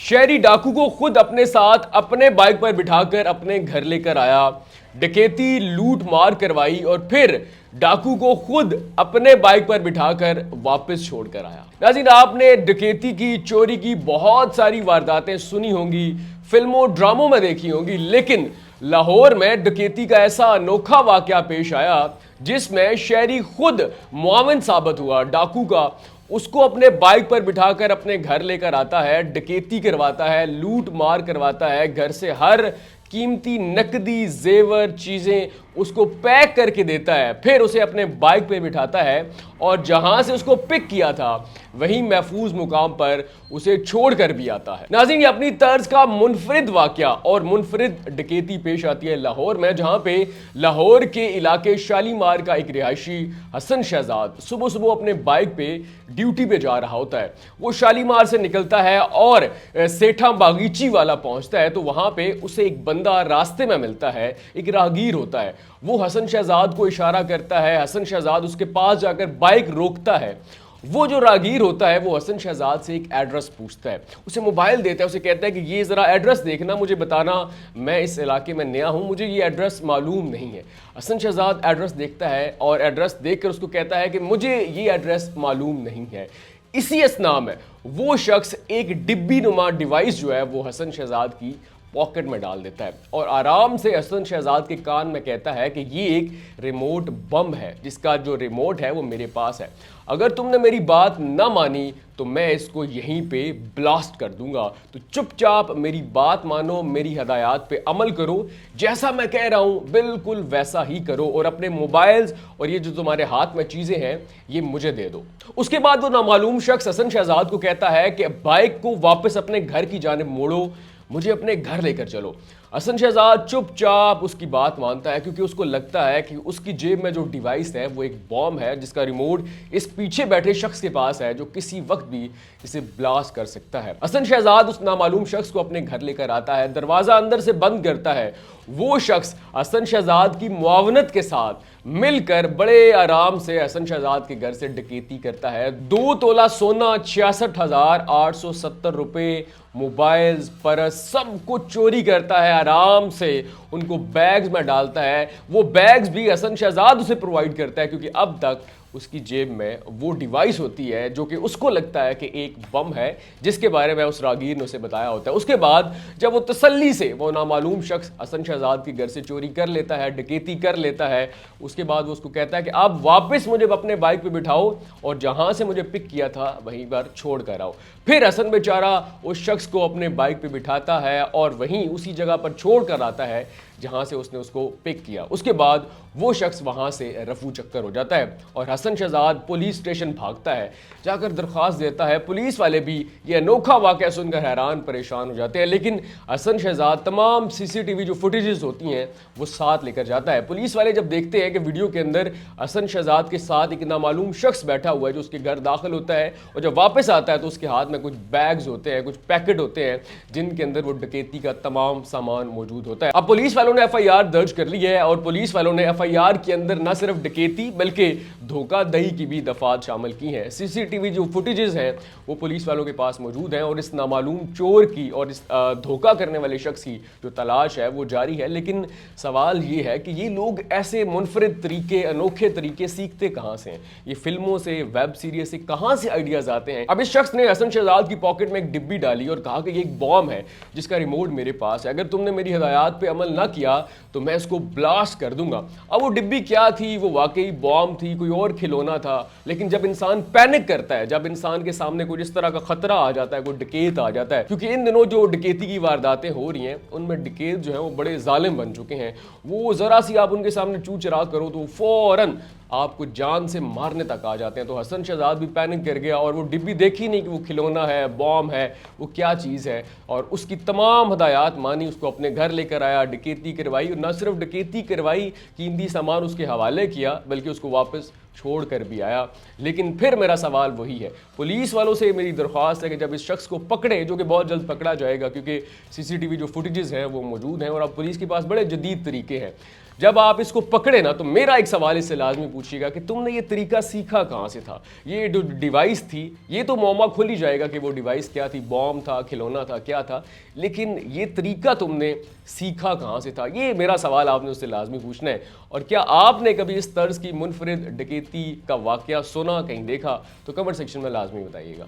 शहरी डाकू को खुद अपने साथ अपने बाइक पर बिठाकर अपने घर लेकर आया, डकैती लूट मार करवाई और फिर डाकू को खुद अपने बाइक पर बिठाकर वापस छोड़कर आया। नाज़रीन, आपने डकैती की, चोरी की बहुत सारी वारदातें सुनी होंगी, फिल्मों ड्रामों में देखी होंगी, लेकिन लाहौर में डकैती का ऐसा अनोखा वाकया पेश आया जिसमें शहरी खुद मुआविन साबित हुआ। डाकू का उसको अपने बाइक पर बिठाकर अपने घर लेकर आता है, डकैती करवाता है, लूट मार करवाता है, घर से हर कीमती नकदी जेवर चीजें उसको पैक करके देता है, फिर उसे अपने बाइक पे बिठाता है और जहां से उसको पिक किया था वहीं महफूज मुकाम पर उसे छोड़कर भी आता है। नाज़रीन, ये अपनी तर्ज का मुनफरिद वाकया और मुनफरिद डकैती पेश आती है लाहौर में, जहां पे लाहौर के इलाके शालीमार का एक रिहायशी हसन शहजाद सुबह सुबह अपने बाइक पे ड्यूटी पे जा रहा होता है। वो शालीमार से निकलता है और सेठा बागीची वाला पहुंचता है तो वहां पे उसे एक बंदा रास्ते में मिलता है, एक राहगीर होता है। वो हसन शहजाद को इशारा करता है, हसन शहजाद उसके पास जाकर बाइक रोकता है। वो जो राहगीर होता है वो हसन शहजाद से एक एड्रेस पूछता है, उसे मोबाइल देता है, उसे कहता है कि ये ज़रा एड्रेस देखना, मुझे बताना, मैं इस इलाके में नया हूँ, मुझे ये एड्रेस मालूम नहीं है। हसन शहजाद एड्रेस देखता है और एड्रेस देखकर उसको कहता है कि मुझे ये एड्रेस मालूम नहीं है। इसी असना में वो शख्स एक डिब्बी नुमा डिवाइस जो है वो हसन शहजाद की पॉकेट में डाल देता है और आराम से हसन शहजाद के कान में कहता है कि ये एक रिमोट बम है, जिसका जो रिमोट है वो मेरे पास है। अगर तुमने मेरी बात ना मानी तो मैं इसको यहीं पे ब्लास्ट कर दूंगा, तो चुपचाप मेरी बात मानो, मेरी हदायत पे अमल करो, जैसा मैं कह रहा हूं बिल्कुल वैसा ही करो और अपने मोबाइल्स और ये जो तुम्हारे हाथ में चीजें हैं ये मुझे दे दो। उसके बाद वो नामालूम शख्स हसन शहजाद को कहता है कि बाइक को वापस अपने घर की जानिब मोड़ो, मुझे अपने घर लेकर चलो। हसन शहजाद चुपचाप उसकी बात मानता है क्योंकि उसको लगता है कि उसकी जेब में जो डिवाइस है वो एक बॉम्ब है जिसका रिमोट इस पीछे बैठे शख्स के पास है जो किसी वक्त भी इसे ब्लास्ट कर सकता है। हसन शहजाद उस नामालूम शख्स को अपने घर लेकर आता है, दरवाजा अंदर से बंद करता है। वो शख्स हसन शहजाद की मुआवनत के साथ मिलकर बड़े आराम से हसन शहजाद के घर से डकैती करता है। 2 तोला सोना, 66,870 रुपए, मोबाइल्स, परस, सब कुछ चोरी करता है, आराम से उनको बैग्स में डालता है। वो बैग्स भी हसन शहजाद उसे प्रोवाइड करता है क्योंकि अब तक उसकी जेब में वो डिवाइस होती है जो कि उसको लगता है कि एक बम है जिसके बारे में उस राहगीर ने उसे बताया होता है। उसके बाद जब वो तसल्ली से वो नामालूम शख्स हसन शहजाद के घर से चोरी कर लेता है, डकैती कर लेता है, उसके बाद वो उसको कहता है कि आप वापस मुझे अपने बाइक पे बिठाओ और जहां से मुझे पिक किया था वहीं पर छोड़ कर आओ। फिर हसन बेचारा उस शख्स को अपने बाइक पे बिठाता है और वहीं उसी जगह पर छोड़ कर आता है जहां से उसने उसको पिक किया। उसके बाद वो शख्स वहां से रफू चक्कर हो जाता है और हसन शहजाद पुलिस स्टेशन भागता है, जाकर दरख्वास्त देता है। पुलिस वाले भी ये अनोखा वाकया सुनकर हैरान परेशान हो जाते हैं, लेकिन हसन शहजाद तमाम सीसीटीवी जो फुटेजेस होती हैं वो साथ लेकर जाता है। पुलिस वाले जब देखते हैं कि वीडियो के अंदर हसन शहजाद के साथ एक नामालूम शख्स बैठा हुआ है जो उसके घर दाखिल होता है और जब वापस आता है तो उसके हाथ में कुछ बैग्स होते हैं, कुछ पैकेट होते हैं जिनके अंदर वो डकैती का तमाम सामान मौजूद होता है। अब पुलिस वालों ने एफआईआर दर्ज कर ली है और पुलिस वालों ने एफआईआर के अंदर न सिर्फ डकैती बल्कि धोखाधड़ी की भी दफात शामिल की हैं। सीसीटीवी जो फुटेजेस हैं वो पुलिस वालों के पास मौजूद हैं और इस नामालूम चोर की और इस धोखा करने वाले शख्स की जो तलाश है वो जारी है। लेकिन सवाल ये है कि ये लोग ऐसे मुनफरिद तरीके, अनोखे तरीके सीखते कहाँ से हैं? ये फिल्मों से, वेब सीरीज से कहाँ से आइडियाज आते हैं? अब इस शख्स ने हसन शहजाद की पॉकेट में एक डिब्बी डाली और कहा कि ये एक बॉम्ब है जिसका रिमोट मेरे पास है, अगर तुमने मेरी हिदायत पे अमल ना किया तो मैं इसको ब्लास्ट कर दूंगा। अब वो डिब्बी क्या थी? वो वाकई बॉम्ब थी, कोई और खिलौना था। लेकिन जब इंसान पैनिक करता है, जब इंसान के सामने कोई इस तरह का खतरा आ जाता है, कोई डकैत आ जाता है, क्योंकि इन दिनों जो डकैती की वारदातें हो रही हैं उनमें डकैत जो है वो बड़े जालिम बन चुके हैं। वो जरा सी आप उनके सामने चू चरा करो तो फौरन आपको जान से मारने तक आ जाते हैं। तो हसन शहजाद भी पैनिक कर गया और वो डिब्बी देखी नहीं कि वो खिलौना है, बॉम्ब है, वो क्या चीज़ है, और उसकी तमाम हदायत मानी, उसको अपने घर लेकर आया, डकैती करवाई, और न सिर्फ डकैती करवाई, कीमती सामान उसके हवाले किया बल्कि उसको वापस छोड़ कर भी आया। लेकिन फिर मेरा सवाल वही है, पुलिस वालों से मेरी दरख्वास्त है कि जब इस शख्स को पकड़े, जो कि बहुत जल्द पकड़ा जाएगा क्योंकि सीसीटीवी जो फुटेजेस हैं वो मौजूद हैं और अब पुलिस के पास बड़े जदीद तरीके हैं, जब आप इसको पकड़े ना, तो मेरा एक सवाल इससे लाजमी पूछिएगा कि तुमने ये तरीका सीखा कहाँ से था। ये जो डिवाइस थी, ये तो मौमा खुल ही जाएगा कि वो डिवाइस क्या थी, बॉम्ब था, खिलौना था, क्या था, लेकिन ये तरीका तुमने सीखा कहाँ से था, ये मेरा सवाल आपने उससे लाजमी पूछना है। और क्या आपने कभी इस तर्ज की मुनफरिद डकैती का वाकया सुना, कहीं देखा, तो कमेंट सेक्शन में लाजमी बताइएगा।